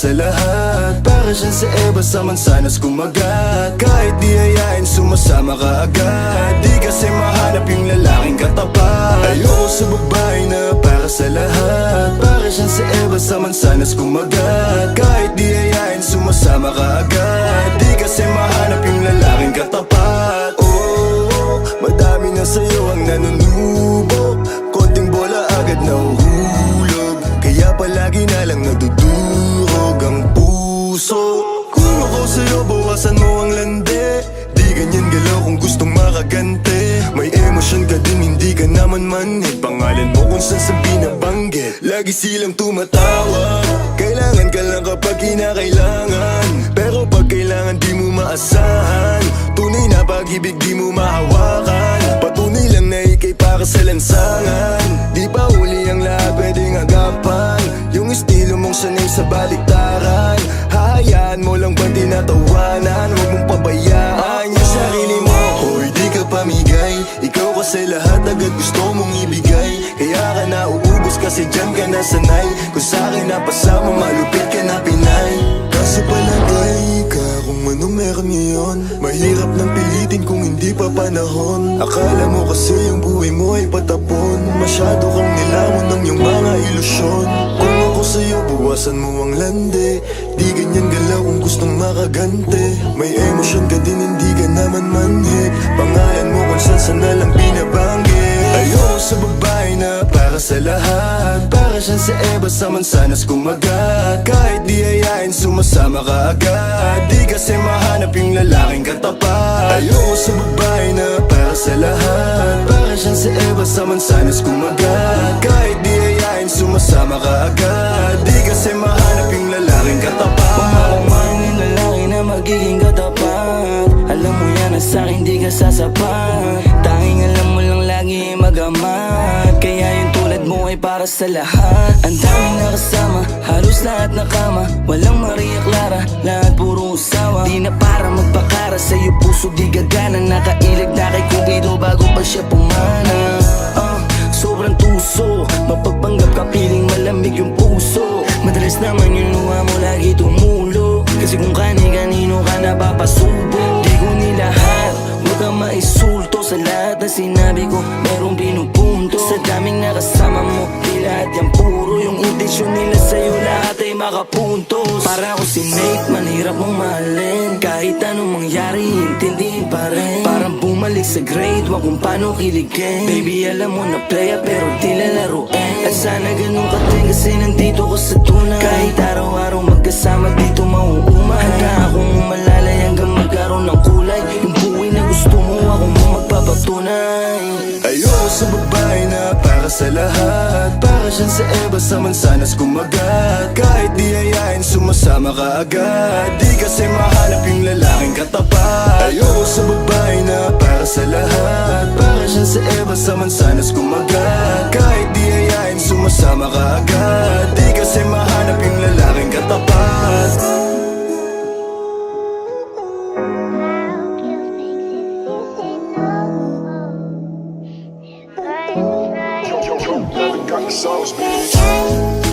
sa lahat. Para siyang sa Eva sa mansanas kumagat. Kahit di ayain sumasama ka agad. Di kasi mahanap yung lalaking katapat. Ayoko sa babae na para sa lahat. Para siyang sa Eva sa mansanas kumagat. Kahit di ayain sumasama ka agad. Di kasi mahanap yung lalaking katapat. Oh, madami na sa'yo ang nanunubok. Konting bola agad nahuhulog. Kaya palagi na lang nadudurog ang puso. Kung ako sa'yo, bawasan mo ang lande. Di ganyan galaw kung gustong makagante. May emosyon ka din, hindi ka naman manhid. Pangalan mo kung saan sa binabanggit. Lagi silang tumatawa. Kailangan ka lang kapag kinakailangan. Pero pag kailangan di mo maasahan. Tunay na pag-ibig di mo mahawakan. Patunay lang na ikay para sa lansangan. Di pa huli ang lahat pwedeng agapan. Yung estilo mong sanay sa baliktaran. Hahayaan mo lang ba tinatawanan? Huwag mong pabayaan yung sarili mo. Hoy, di ka pamigay. Ikaw kasi lahat agad gusto mong ibigay. Kaya ka nauubos kasi dyan ka nasanay. Kung sa'kin napasama, malupit ka na Pinay. Kasi palagay ka kung ano meron ngayon. Mahirap nang pilitin kung hindi pa panahon. Akala mo kasi yung buhay mo ay patapon. Masyado kang nilamon ng iyong mga ilusyon. Kung ako sa'yo, bawasan mo ang lande. Di ganyan galaw kung gustong makagante. May emosyon ka din, hindi ka naman manhid. Pangalan mo kung saan na lang binabanggit. Ayoko sa babae na para sa lahat. Para siyang sa Eva sa mansanas kumagat. Kahit di ayain sumasama ka agad. Di kasi mahanap yung lalaking katapat. Ayoko sa babae na para sa lahat. Para siyang sa Eva sa mansanas kumagat. Kahit di ayain sumasama ka agad. Di kasi mahanap yung lalaking katapat. Pumalaman yung lalaki na magiging katapat. Alam mo yan na sa'kin di ka sasapat. Tanging alam mo lang lagi magamat. Kaya yung tulad mo ay para sa lahat. Ang daming nakasama, halos lahat nakama. Walang Maria Clara, lahat puro usawa. Di na para magpakara, sa'yo puso di gagana. Nakailag na kay Cupido bago pa siya pumana. Sobrang tuso, mapagpanggap ka piling malamig yung puso. Madalas naman yung luha mo lagi tumulo. Kasi kung kani-kanino ka napapasubo. Di ko nilahat, huwag kang maisulto. Sa lahat na sinabi ko, merong pinupunto. Sa daming nakasama mo, di lahat yan puro. Yung intensyon nila sa'yo, lahat ay makapuntos. Para ako si Nate, manhirap mong mahalin. Kahit anong mangyari, intindihin pa rin. Parang bumalik sa grade, wag kung paano kiligin. Baby, alam mo na playa pero di lalaruin. At sana ganun ka din kasi nandito ko sa tunay. Kahit araw-araw magkasama dito mauumay. Handa akong umalalay hanggang magkaroon ng kulay. Yung buhay na gusto mo, ako mo magpapatunay. Ayoko sa babae na para sa lahat. Para siyang sa Eva sa mansanas kumagat. Kahit di ayain sumasama ka agad. Di kasi mahanap yung lalaking katapat. Ayoko sa babae na para sa lahat. Para siyang sa Eva sa mansanas kumagat. Kahit di ayain sumasama ka agad. Di kasi mahanap yung lalaking katapat. Got the sauce, bitch.